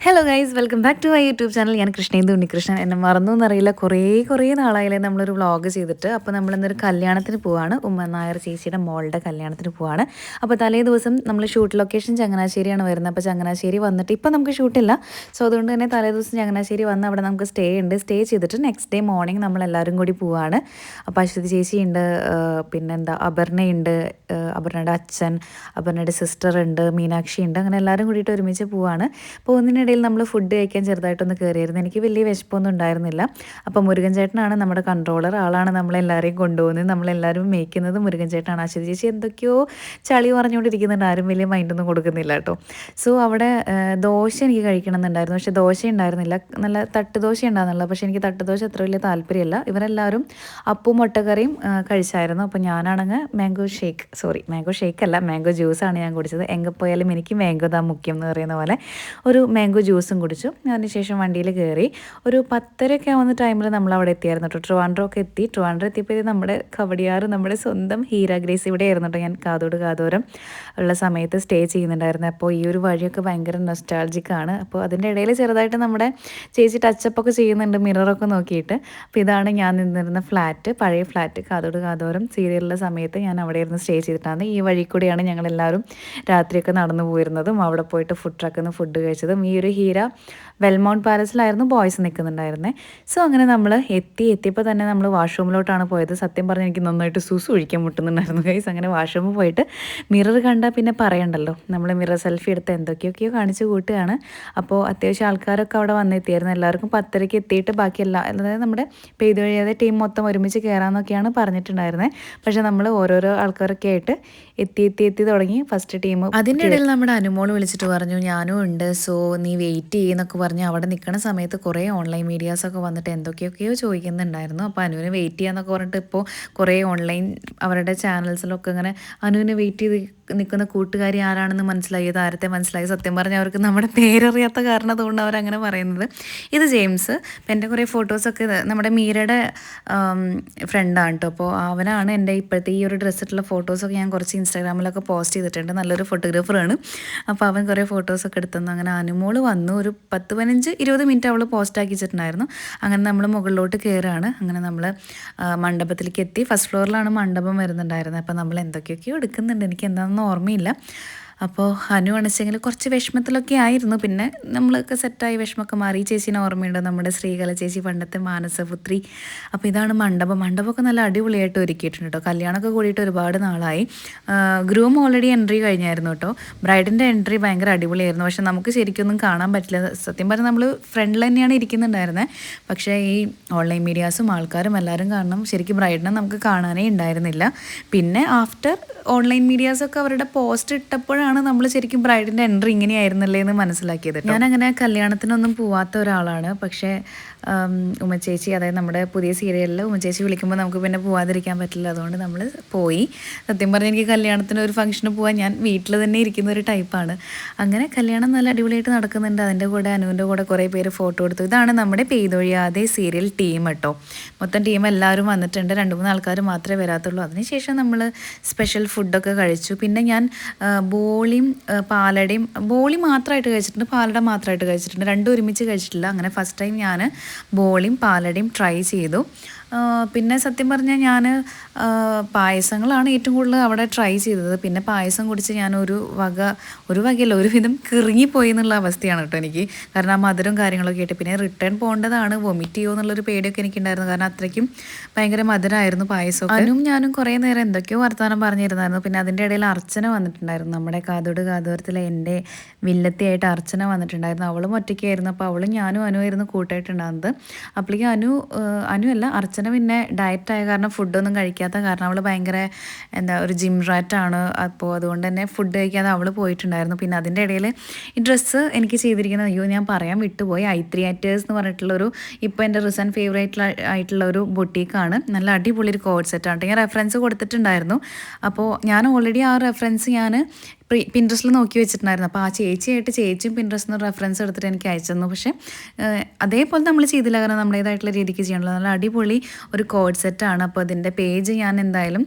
Hello guys, welcome back to my YouTube channel. ഞാൻ കൃഷ്ണേന്ദു ഉണ്ണികൃഷ്ണൻ. എന്നെ മറന്നു എന്നറിയില്ല, കുറേ നാളായാലേ നമ്മളൊരു വ്ളോഗ് ചെയ്തിട്ട്. അപ്പോൾ നമ്മളിന്നൊരു കല്യാണത്തിന് പോവാണ്. ഉമ്മ നായർ ചേച്ചിയുടെ മോളുടെ കല്യാണത്തിന് പോവാണ്. അപ്പോൾ തലേ ദിവസം നമ്മൾ ഷൂട്ട് ലൊക്കേഷൻ ചങ്ങനാശ്ശേരിയാണ് വരുന്നത്. അപ്പോൾ ചങ്ങനാശ്ശേരി വന്നിട്ട് ഇപ്പോൾ നമുക്ക് ഷൂട്ടില്ല. സോ അതുകൊണ്ട് തന്നെ തലേ ദിവസം ചങ്ങനാശ്ശേരി വന്ന് അവിടെ നമുക്ക് സ്റ്റേ ഉണ്ട്. സ്റ്റേ ചെയ്തിട്ട് നെക്സ്റ്റ് ഡേ മോർണിംഗ് നമ്മളെല്ലാവരും കൂടി പോവാണ്. അപ്പോൾ അശ്വതി ചേച്ചിയുണ്ട്, പിന്നെന്താ അപർണയുണ്ട്, അപർണയുടെ അച്ഛൻ, അപർണയുടെ സിസ്റ്റർ ഉണ്ട്, മീനാക്ഷി ഉണ്ട്. അങ്ങനെ എല്ലാവരും കൂടിയിട്ട് ഒരുമിച്ച് പോവാണ്. പോകുന്നതിനിടയിൽ നമ്മൾ ഫുഡ് കഴിക്കാൻ ചെറുതായിട്ടൊന്ന് കയറിയായിരുന്നു. എനിക്ക് വലിയ വിശപ്പൊന്നും ഉണ്ടായിരുന്നില്ല. അപ്പോൾ മുരുകൻ ചേട്ടനാണ് നമ്മുടെ കൺട്രോളർ. ആളാണ് നമ്മളെല്ലാവരെയും കൊണ്ടുപോകുന്നത്. നമ്മളെല്ലാവരും മേയ്ക്കുന്നത് മുരുകൻ ചേട്ടനാണ്. അശ്വതി ചേച്ചി എന്തൊക്കെയോ ചളി പറഞ്ഞുകൊണ്ടിരിക്കുന്നുണ്ട്. ആരും വലിയ മൈൻഡൊന്നും കൊടുക്കുന്നില്ല കേട്ടോ. സോ അവിടെ ദോശ എനിക്ക് കഴിക്കണം എന്നുണ്ടായിരുന്നു. പക്ഷേ ദോശ ഉണ്ടായിരുന്നില്ല. നല്ല തട്ടുദോശ ഉണ്ടായിരുന്നില്ല. പക്ഷേ എനിക്ക് തട്ടുദോശ അത്ര വലിയ താല്പര്യമില്ല. ഇവരെല്ലാവരും അപ്പവും മുട്ടക്കറിയും കഴിച്ചായിരുന്നു. അപ്പോൾ ഞാനാണെങ്കിൽ മാംഗോ ഷേക്ക് അല്ല, മാംഗോ ജ്യൂസാണ് ഞാൻ കുടിച്ചത്. എங்கே പോയാലും എനിക്ക് മാംഗോ താ മുഖ്യം എന്ന് പറയുന്ന പോലെ ഒരു മാംഗോ ജ്യൂസും കുടിച്ചു. അതിനുശേഷം വണ്ടിയിൽ കയറി. ഒരു 10:30 ആവുന്ന ടൈമിൽ നമ്മൾ അവിടെ എത്തിയായിരുന്നു കേട്ടോ. ട്രിവാൻഡ്രം എത്തിയപ്പോൾ നമ്മുടെ കവടിയാറ്, നമ്മുടെ സ്വന്തം ഹീര ഗ്രേസ് ഇവിടെ ആയിരുന്നു കേട്ടോ. ഞാൻ കാതോരം ഉള്ള സമയത്ത് സ്റ്റേ ചെയ്യുന്നുണ്ടായിരുന്നു. അപ്പോൾ ഈ ഒരു വഴിയൊക്കെ ഭയങ്കര നൊസ്റ്റാൾജിക്കാണ്. അപ്പോൾ അതിൻ്റെ ഇടയിൽ ചെറുതായിട്ട് നമ്മുടെ ചേച്ചി ടച്ചപ്പൊക്കെ ചെയ്യുന്നുണ്ട് മിററൊക്കെ നോക്കിയിട്ട്. അപ്പോൾ ഇതാണ് ഞാൻ നിന്നിരുന്ന ഫ്ലാറ്റ്, പഴയ ഫ്ലാറ്റ്. കാതോരം സീരിയലിലെ സമയത്ത് ഞാൻ അവിടെ ഇരുന്ന് സ്റ്റേ ചെയ്തിട്ടാണ്. ഈ വഴി കൂടിയാണ് ഞങ്ങളെല്ലാവരും രാത്രിയൊക്കെ നടന്നു പോയിരുന്നതും അവിടെ പോയിട്ട് ഫുഡ് ട്രക്കിൽ നിന്ന് ഫുഡ് കഴിച്ചതും. ഈ ഒരു ഹീര വെൽമൗണ്ട് പാലസിലായിരുന്നു ബോയ്സ് നിൽക്കുന്നുണ്ടായിരുന്നത്. സോ അങ്ങനെ നമ്മൾ എത്തിയപ്പോൾ തന്നെ നമ്മൾ വാഷ്റൂമിലോട്ടാണ് പോയത്. സത്യം പറഞ്ഞാൽ എനിക്ക് നന്നായിട്ട് സൂസു ഒഴിക്കാൻ മുട്ടുന്നുണ്ടായിരുന്നു ഗൈസ്. അങ്ങനെ വാഷ്റൂമിൽ പോയിട്ട് മിറർ കണ്ടാൽ പിന്നെ പറയണ്ടല്ലോ, നമ്മൾ മിറർ സെൽഫി എടുത്ത് എന്തൊക്കെയൊക്കെയോ കാണിച്ച് കൂട്ടുകയാണ്. അപ്പോൾ അത്യാവശ്യം ആൾക്കാരൊക്കെ അവിടെ വന്നെത്തിയായിരുന്നു. എല്ലാവർക്കും 10:30 എത്തിയിട്ട് ബാക്കി അതായത് നമ്മുടെ പെയ്ത് കഴിയാതെ ടീം മൊത്തം ഒരുമിച്ച് കയറാമെന്നൊക്കെയാണ് പറഞ്ഞിട്ടുണ്ടായിരുന്നത്. പക്ഷേ നമ്മൾ ഓരോരോ ആൾക്കാരൊക്കെ ആയിട്ട് എത്തി തുടങ്ങി. ഫസ്റ്റ് ടീം അതിൻ്റെ ഇടയിൽ നമ്മുടെ അനുമോൾ വിളിച്ചിട്ട് പറഞ്ഞു ഞാനും ഉണ്ട്, സോ നീ വെയിറ്റ് ചെയ്യുന്നൊക്കെ പറഞ്ഞ് അവിടെ നിൽക്കുന്ന സമയത്ത് കുറേ ഓൺലൈൻ മീഡിയാസൊക്കെ വന്നിട്ട് എന്തൊക്കെയൊക്കെയോ ചോദിക്കുന്നുണ്ടായിരുന്നു. അപ്പോൾ അനുവിന് വെയിറ്റ് ചെയ്യാന്നൊക്കെ പറഞ്ഞിട്ട് ഇപ്പോൾ കുറേ ഓൺലൈൻ അവരുടെ ചാനൽസിലൊക്കെ ഇങ്ങനെ അനുവിന് വെയിറ്റ് ചെയ്ത് നിൽക്കുന്ന കൂട്ടുകാരി ആരാണെന്ന് മനസ്സിലായി. താരത്തെ മനസ്സിലായി. സത്യം പറഞ്ഞാൽ അവർക്ക് നമ്മുടെ പേരറിയാത്ത കാരണം അതുകൊണ്ട് അവരങ്ങനെ പറയുന്നത്. ഇത് ജെയിംസ്. അപ്പം എൻ്റെ കുറേ ഫോട്ടോസൊക്കെ നമ്മുടെ മീരയുടെ ഫ്രണ്ടാണ് കേട്ടോ. അപ്പോൾ അവനാണ് എൻ്റെ ഇപ്പോഴത്തെ ഈ ഒരു ഡ്രസ്സിട്ടുള്ള ഫോട്ടോസൊക്കെ ഞാൻ കുറച്ച് ഇൻസ്റ്റാഗ്രാമിലൊക്കെ പോസ്റ്റ് ചെയ്തിട്ടുണ്ട്. നല്ലൊരു ഫോട്ടോഗ്രാഫറാണ്. അപ്പോൾ അവൻ കുറേ ഫോട്ടോസൊക്കെ എടുത്തു. അങ്ങനെ അനുമോൾ വന്നു. ഒരു 10-15-20 മിനിറ്റ് അവൾ പോസ്റ്റ് ആക്കിച്ചിട്ടുണ്ടായിരുന്നു. അങ്ങനെ നമ്മൾ മുകളിലോട്ട് കയറുകയാണ്. അങ്ങനെ നമ്മൾ മണ്ഡപത്തിലേക്ക് എത്തി. ഫസ്റ്റ് ഫ്ലോറിലാണ് മണ്ഡപം വരുന്നുണ്ടായിരുന്നത്. അപ്പോൾ നമ്മൾ എന്തൊക്കെയൊക്കെയോ എടുക്കുന്നുണ്ട്, എനിക്ക് എന്താണെന്ന് ഓർമ്മയില്ല. അപ്പോൾ അനു അണിച്ചെങ്കിൽ കുറച്ച് വിഷമത്തിലൊക്കെ ആയിരുന്നു. പിന്നെ നമ്മളൊക്കെ സെറ്റായി, വിഷമമൊക്കെ മാറി. ചേച്ചീനെ ഓർമ്മയുണ്ട്, നമ്മുടെ ശ്രീകല ചേച്ചി, പണ്ടത്തെ മാനസപുത്രി. അപ്പോൾ ഇതാണ് മണ്ഡപമൊക്കെ നല്ല അടിപൊളിയായിട്ട് ഒരുക്കിയിട്ടുണ്ട് കേട്ടോ. കല്യാണമൊക്കെ കൂടിയിട്ട് ഒരുപാട് നാളായി. ഗ്രൂം ഓൾറെഡി എൻട്രി കഴിഞ്ഞായിരുന്നു കേട്ടോ. ബ്രൈഡിൻ്റെ എൻട്രി ഭയങ്കര അടിപൊളിയായിരുന്നു. പക്ഷെ നമുക്ക് ശരിക്കൊന്നും കാണാൻ പറ്റില്ല. സത്യം പറഞ്ഞാൽ നമ്മൾ ഫ്രണ്ടിൽ തന്നെയാണ് ഇരിക്കുന്നുണ്ടായിരുന്നത്. പക്ഷേ ഈ ഓൺലൈൻ മീഡിയാസും ആൾക്കാരും എല്ലാവരും കാരണം ശരിക്കും ബ്രൈഡിനെ നമുക്ക് കാണാനേ ഉണ്ടായിരുന്നില്ല. പിന്നെ ആഫ്റ്റർ ഓൺലൈൻ മീഡിയാസൊക്കെ അവരുടെ പോസ്റ്റ് ഇട്ടപ്പോഴാണ് നമ്മൾ ശരിക്കും ബ്രൈഡിൻ്റെ എൻട്രി ഇങ്ങനെയായിരുന്നല്ലേ എന്ന് മനസ്സിലാക്കിയത്. ഞാനങ്ങനെ കല്യാണത്തിനൊന്നും പോവാത്ത ഒരാളാണ്. പക്ഷേ ഉമ്മച്ചേച്ചി, അതായത് നമ്മുടെ പുതിയ സീരിയലിൽ ഉമ്മച്ചേച്ചി വിളിക്കുമ്പോൾ നമുക്ക് പിന്നെ പോവാതിരിക്കാൻ പറ്റില്ല. അതുകൊണ്ട് നമ്മൾ പോയി. സത്യം പറഞ്ഞാൽ എനിക്ക് കല്യാണത്തിന് ഒരു ഫംഗ്ഷന് പോകാൻ ഞാൻ വീട്ടിൽ തന്നെ ഇരിക്കുന്ന ഒരു ടൈപ്പാണ്. അങ്ങനെ കല്യാണം നല്ല അടിപൊളിയായിട്ട് നടക്കുന്നുണ്ട്. അതിൻ്റെ കൂടെ അനുവിൻ്റെ കൂടെ കുറേ പേര് ഫോട്ടോ എടുത്തു. ഇതാണ് നമ്മുടെ പെയ്തൊഴിയാതെ സീരിയൽ ടീം കേട്ടോ. മൊത്തം ടീം എല്ലാവരും വന്നിട്ടുണ്ട്. 2-3 ആൾക്കാർ മാത്രമേ വരാത്തുള്ളൂ. അതിനുശേഷം നമ്മൾ സ്പെഷ്യൽ ഫുഡൊക്കെ കഴിച്ചു. പിന്നെ ഞാൻ ബോളിയും പാലടയും, ബോളി മാത്രമായിട്ട് കഴിച്ചിട്ടുണ്ട്, പാലട മാത്രമായിട്ട് കഴിച്ചിട്ടുണ്ട്. രണ്ടും ഒരുമിച്ച് കഴിച്ചിട്ടില്ല. അങ്ങനെ ഫസ്റ്റ് ടൈം ഞാൻ ബോളിയും പാലടയും ട്രൈ ചെയ്തു. പിന്നെ സത്യം പറഞ്ഞാൽ ഞാൻ പായസങ്ങളാണ് ഏറ്റവും കൂടുതൽ അവിടെ ട്രൈ ചെയ്തത്. പിന്നെ പായസം കുടിച്ച് ഞാൻ ഒരുവിധം കിറങ്ങിപ്പോയി എന്നുള്ള അവസ്ഥയാണ് കേട്ടോ എനിക്ക്. കാരണം ആ മധുരം കാര്യങ്ങളൊക്കെ ആയിട്ട്. പിന്നെ റിട്ടേൺ പോകേണ്ടതാണ്, വൊമിറ്റ് ചെയ്യുമോ എന്നുള്ളൊരു പേടിയൊക്കെ എനിക്കുണ്ടായിരുന്നു. കാരണം അത്രയ്ക്കും ഭയങ്കര മധുരമായിരുന്നു പായസം. ഞാനും കുറേ നേരം എന്തൊക്കെയോ വർത്തമാനം പറഞ്ഞിരുന്നായിരുന്നു. പിന്നെ അതിൻ്റെ ഇടയിൽ അർച്ചന വന്നിട്ടുണ്ടായിരുന്നു. നമ്മുടെ കാതോരത്തിലെ എൻ്റെ വില്ലത്തിയായിട്ട് അർച്ചന വന്നിട്ടുണ്ടായിരുന്നു. അവളും ഒറ്റയ്ക്കായിരുന്നു. അപ്പോൾ അവളും ഞാനും അനുവായിരുന്നു കൂട്ടായിട്ടുണ്ടാകുന്നത്. അപ്പോഴേക്കും അനുവല്ല അർച്ചന പിന്നെ ഡയറ്റായ കാരണം ഫുഡൊന്നും കഴിക്കാത്ത കാരണം അവൾ ഭയങ്കര ഒരു ജിം റാറ്റാണ്. അപ്പോൾ അതുകൊണ്ട് തന്നെ ഫുഡ് കഴിക്കാതെ അവൾ പോയിട്ടുണ്ടായിരുന്നു. പിന്നെ അതിൻ്റെ ഇടയിൽ ഈ ഡ്രസ്സ് എനിക്ക് ചെയ്തിരിക്കുന്നത്, ഞാൻ പറയാൻ വിട്ടുപോയി, i3 Actors എന്ന് പറഞ്ഞിട്ടുള്ളൊരു ഇപ്പോൾ എൻ്റെ റിസൻറ്റ് ഫേവറേറ്റ് ആയിട്ടുള്ള ഒരു ബൊട്ടീക്കാണ്. നല്ല അടിപൊളി ഒരു കോഡ് സെറ്റാണ്. ഞാൻ റെഫറൻസ് കൊടുത്തിട്ടുണ്ടായിരുന്നു. അപ്പോൾ ഞാൻ ഓൾറെഡി ആ റെഫറൻസ് ഞാൻ പിൻട്രസ്റ്റിൽ നോക്കി വെച്ചിട്ടുണ്ടായിരുന്നു. അപ്പോൾ ആ ചേച്ചിയും പിൻട്രസ്റ്റിൽ റെഫറൻസ് എടുത്തിട്ട് എനിക്ക് അയച്ചു തന്നു. പക്ഷേ അതേപോലെ നമ്മൾ ചെയ്തില്ല, കാരണം നമ്മുടേതായിട്ടുള്ള രീതിക്ക് ചെയ്യണമല്ലോ. നല്ല അടിപൊളി ഒരു കോഡ് സെറ്റാണ്. അപ്പോൾ അതിൻ്റെ പേജ് ഞാൻ എന്തായാലും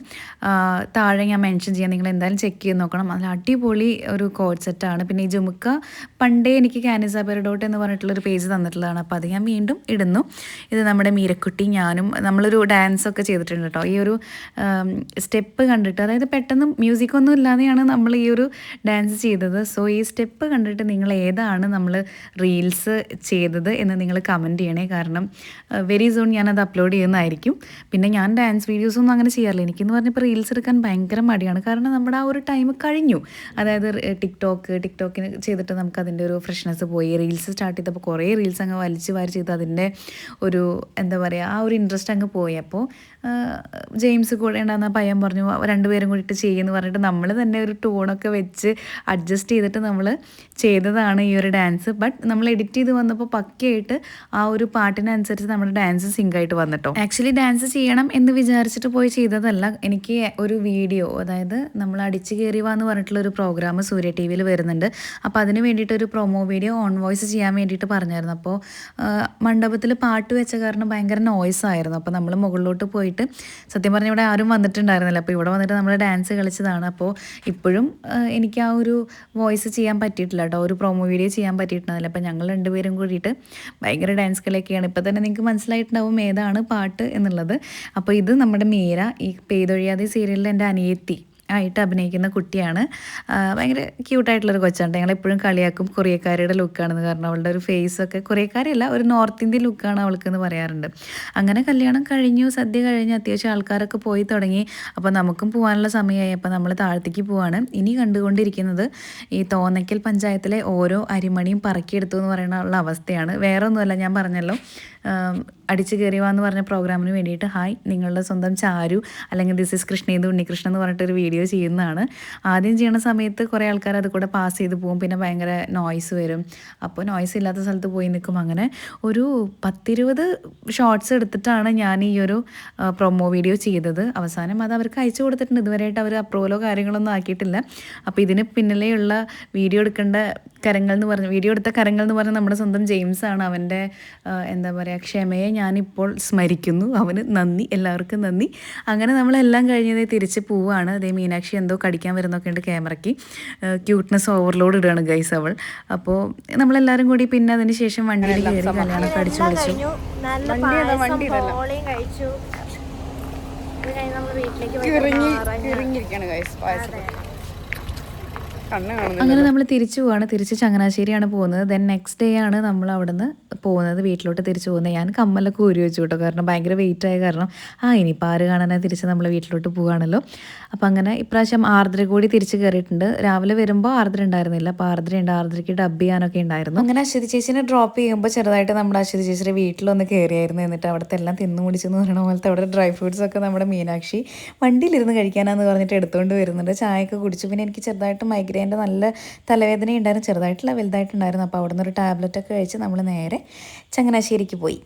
താഴെ ഞാൻ മെൻഷൻ ചെയ്യാം, നിങ്ങൾ എന്തായാലും ചെക്ക് ചെയ്ത് നോക്കണം. നല്ല അടിപൊളി ഒരു കോഡ് സെറ്റാണ്. പിന്നെ ഈ ജുമുക്ക പണ്ടേ എനിക്ക് കാനിസ പെരഡോട്ട് എന്ന് പറഞ്ഞിട്ടുള്ളൊരു പേജ് തന്നിട്ടുള്ളതാണ്. അപ്പോൾ അത് ഞാൻ വീണ്ടും ഇടുന്നു. ഇത് നമ്മുടെ മീരക്കുട്ടി ഞാനും നമ്മളൊരു ഡാൻസൊക്കെ ചെയ്തിട്ടുണ്ട് കേട്ടോ. ഈ ഒരു സ്റ്റെപ്പ് കണ്ടിട്ട്, അതായത് പെട്ടെന്ന് മ്യൂസിക്കൊന്നും ഇല്ലാതെയാണ് നമ്മൾ ഈ ഒരു ഡാൻസ് ചെയ്തത്. സോ ഈ സ്റ്റെപ്പ് കണ്ടിട്ട് നിങ്ങൾ ഏതാണ് നമ്മൾ റീൽസ് ചെയ്തത് എന്ന് നിങ്ങൾ കമൻറ്റ് ചെയ്യണേ. കാരണം വെരി സൂൺ ഞാനത് അപ്ലോഡ് ചെയ്യുന്നതായിരിക്കും. പിന്നെ ഞാൻ ഡാൻസ് വീഡിയോസൊന്നും അങ്ങനെ ചെയ്യാറില്ല. എനിക്കെന്ന് പറഞ്ഞപ്പോൾ റീൽസ് എടുക്കാൻ ഭയങ്കര മടിയാണ്. കാരണം നമ്മുടെ ആ ഒരു ടൈം കഴിഞ്ഞു. അതായത് ടിക്ടോക്കിന് ചെയ്തിട്ട് നമുക്ക് അതിൻ്റെ ഒരു ഫ്രഷ്നെസ് പോയി. റീൽസ് സ്റ്റാർട്ട് ചെയ്തപ്പോൾ കുറേ റീൽസ് അങ്ങ് വലിച്ചു വാരി ചെയ്ത് അതിൻ്റെ ഒരു എന്താ പറയുക, ആ ഒരു ഇൻട്രസ്റ്റ് അങ്ങ് പോയി. അപ്പോൾ ജെയിംസ് കൂടെ ഉണ്ടാകുന്ന പയ്യൻ പറഞ്ഞു രണ്ടുപേരും കൂടിയിട്ട് ചെയ്യുമെന്ന് പറഞ്ഞിട്ട് നമ്മൾ തന്നെ ഒരു ടൂണൊക്കെ വെച്ച് അഡ്ജസ്റ്റ് ചെയ്തിട്ട് നമ്മൾ ചെയ്തതാണ് ഈ ഒരു ഡാൻസ്. ബട്ട് നമ്മൾ എഡിറ്റ് ചെയ്ത് വന്നപ്പോൾ പക്കയായിട്ട് ആ ഒരു പാട്ടിനനുസരിച്ച് നമ്മുടെ ഡാൻസ് സിങ്കായിട്ട് വന്നിട്ടോ. ആക്ച്വലി ഡാൻസ് ചെയ്യണം എന്ന് വിചാരിച്ചിട്ട് പോയി ചെയ്തതല്ല. എനിക്ക് ഒരു വീഡിയോ, അതായത് നമ്മൾ അടിച്ചു കയറി വാ എന്ന് പറഞ്ഞിട്ടുള്ളൊരു പ്രോഗ്രാം സൂര്യ ടി വിയിൽ വരുന്നുണ്ട്. അപ്പോൾ അതിന് വേണ്ടിയിട്ടൊരു പ്രൊമോ വീഡിയോ ഓൺ വോയിസ് ചെയ്യാൻ വേണ്ടിയിട്ട് പറഞ്ഞായിരുന്നു. അപ്പോൾ മണ്ഡപത്തിൽ പാട്ട് വെച്ച കാരണം ഭയങ്കര നോയ്സ് ആയിരുന്നു. അപ്പോൾ നമ്മൾ മുകളിലോട്ട് പോയിട്ട്, സത്യം പറഞ്ഞാൽ ഇവിടെ ആരും വന്നിട്ടുണ്ടായിരുന്നില്ല. അപ്പോൾ ഇവിടെ വന്നിട്ട് നമ്മൾ ഡാൻസ് കളിച്ചതാണ്. അപ്പോൾ ഇപ്പോഴും എനിക്ക് ആ ഒരു വോയിസ് ചെയ്യാൻ പറ്റിയിട്ടില്ല കേട്ടോ, ഒരു പ്രൊമോ വീഡിയോ ചെയ്യാൻ പറ്റിയിട്ടുണ്ടാവില്ല. അപ്പോൾ ഞങ്ങൾ രണ്ടുപേരും കൂടിയിട്ട് ഭയങ്കര ഡാൻസ് കളിയൊക്കെയാണ്. ഇപ്പോൾ തന്നെ നിങ്ങൾക്ക് മനസ്സിലായിട്ടുണ്ടാവും ഏതാണ് പാട്ട് എന്നുള്ളത്. അപ്പോൾ ഇത് നമ്മുടെ മീര, ഈ പെയ്തൊഴിയാതെ സീരിയലിൽ എൻ്റെ അനിയത്തി ആയിട്ട് അഭിനയിക്കുന്ന കുട്ടിയാണ്. ഭയങ്കര ക്യൂട്ടായിട്ടുള്ളൊരു കൊച്ചാണ്. ഞങ്ങളെപ്പോഴും കളിയാക്കും കൊറിയക്കാരിയുടെ ലുക്കാണെന്ന്. കാരണം അവളുടെ ഒരു ഫേസൊക്കെ കൊറിയക്കാരല്ല, ഒരു നോർത്ത് ഇന്ത്യൻ ലുക്കാണ് അവൾക്കെന്ന് പറയാറുണ്ട്. അങ്ങനെ കല്യാണം കഴിഞ്ഞു, സദ്യ കഴിഞ്ഞ് അത്യാവശ്യം ആൾക്കാരൊക്കെ പോയി തുടങ്ങി. അപ്പോൾ നമുക്കും പോകാനുള്ള സമയമായി. അപ്പോൾ നമ്മൾ താഴത്തേക്ക് പോവാണ്. ഇനി കണ്ടുകൊണ്ടിരിക്കുന്നത് ഈ തോന്നയ്ക്കൽ പഞ്ചായത്തിലെ ഓരോ അരിമണിയും പറക്കിയെടുത്തു എന്ന് പറയുന്ന അവസ്ഥയാണ്. വേറെ ഒന്നുമല്ല, ഞാൻ പറഞ്ഞല്ലോ അടിച്ചു കയറിവാന്ന് പറഞ്ഞ പ്രോഗ്രാമിന് വേണ്ടിയിട്ട് ഹായ് നിങ്ങളുടെ സ്വന്തം ചാരു അല്ലെങ്കിൽ ദിസ് ഇസ് കൃഷ്ണേന്ദു ഉണ്ണികൃഷ്ണൻ എന്ന് പറഞ്ഞിട്ടൊരു വീഡിയോ ചെയ്യുന്നതാണ്. ആദ്യം ചെയ്യുന്ന സമയത്ത് കുറേ ആൾക്കാർ അത് കൂടെ പാസ് ചെയ്ത് പോകും. പിന്നെ ഭയങ്കര നോയ്സ് വരും. അപ്പോൾ നോയ്സ് ഇല്ലാത്ത സ്ഥലത്ത് പോയി നിൽക്കും. അങ്ങനെ ഒരു 10-20 ഷോർട്സ് എടുത്തിട്ടാണ് ഞാൻ ഈ ഒരു പ്രൊമോ വീഡിയോ ചെയ്തത്. അവസാനം അത് അവർക്ക് അയച്ചു കൊടുത്തിട്ടുണ്ട്. ഇതുവരെയായിട്ട് അവർ അപ്രൂവലോ കാര്യങ്ങളൊന്നും ആക്കിയിട്ടില്ല. അപ്പോൾ ഇതിന് പിന്നിലെയുള്ള വീഡിയോ എടുത്ത കരങ്ങൾ എന്ന് പറഞ്ഞ് നമ്മുടെ സ്വന്തം ജെയിംസ് ആണ്. അവൻ്റെ എന്താ പറയുക, ക്ഷമയെ ഞാനിപ്പോൾ സ്മരിക്കുന്നു. അവന് നന്ദി, എല്ലാവർക്കും നന്ദി. അങ്ങനെ നമ്മളെല്ലാം കഴിഞ്ഞതേ തിരിച്ച് പോവുകയാണ്. അതേ മീനാക്ഷി എന്തോ കടിക്കാൻ വരുന്നൊക്കെ ഉണ്ട് ക്യാമറയ്ക്ക്. ക്യൂട്ട്നെസ് ഓവർലോഡ് ഇടുകയാണ് ഗൈസ് അവൾ. അപ്പോൾ നമ്മളെല്ലാവരും കൂടി പിന്നെ അതിന് ശേഷം വണ്ടിയിൽ കയറി കല്യാണമൊക്കെ അടിച്ചു വിളിച്ചു. അങ്ങനെ നമ്മൾ തിരിച്ചു പോവാണ്. തിരിച്ച് ചങ്ങനാശ്ശേരിയാണ് പോകുന്നത്. ദെൻ നെക്സ്റ്റ് ഡേ ആണ് നമ്മൾ അവിടെ നിന്ന് പോകുന്നത്, വീട്ടിലോട്ട് തിരിച്ചു പോകുന്നത്. ഞാൻ കമ്മലൊക്കെ ഊരി വെച്ചു കേട്ടോ, കാരണം ഭയങ്കര വെയിറ്റ് ആയ കാരണം ഇനിയിപ്പോൾ ആര് കാണാനായി തിരിച്ച് നമ്മൾ വീട്ടിലോട്ട് പോവുകയാണല്ലോ. അപ്പോൾ അങ്ങനെ ഇപ്രാവശ്യം ആർദ്ര കൂടി തിരിച്ച് കയറിയിട്ടുണ്ട്. രാവിലെ വരുമ്പോൾ ആർദ്ര ഉണ്ടായിരുന്നില്ല. അപ്പോൾ ആർദ്രയ്ക്ക് ഡബ് ചെയ്യാനൊക്കെ ഉണ്ടായിരുന്നു. അങ്ങനെ അശ്വതി ചേച്ചിനെ ഡ്രോപ്പ് ചെയ്യുമ്പോൾ ചെറുതായിട്ട് നമ്മുടെ അശ്വതി ചേച്ചിയുടെ വീട്ടിലൊന്ന് കയറിയായിരുന്നു. എന്നിട്ട് അവിടുത്തെ എല്ലാം തിന്നു മുടിച്ചെന്ന് പറയണ പോലത്തെ അവിടെ ഡ്രൈ ഫ്രൂട്ട്സ് ഒക്കെ നമ്മുടെ മീനാക്ഷി വണ്ടിയിലിരുന്ന് കഴിക്കാനാന്ന് പറഞ്ഞിട്ട് എടുത്തുകൊണ്ട് വരുന്നുണ്ട്. ചായയൊക്കെ കുടിച്ചു. പിന്നെ എനിക്ക് ചെറുതായിട്ട് മൈഗ്രെയിൻ്റെ നല്ല തലവേദന ഉണ്ടായിരുന്നു, ചെറുതായിട്ടുള്ള വലുതായിട്ടുണ്ടായിരുന്നു. അപ്പോൾ അവിടെ നിന്ന് ഒരു ടാബ്ലറ്റൊക്കെ കഴിച്ച് നമ്മൾ നേരെ ചങ്ങനാശ്ശേരിക്ക് പോയി.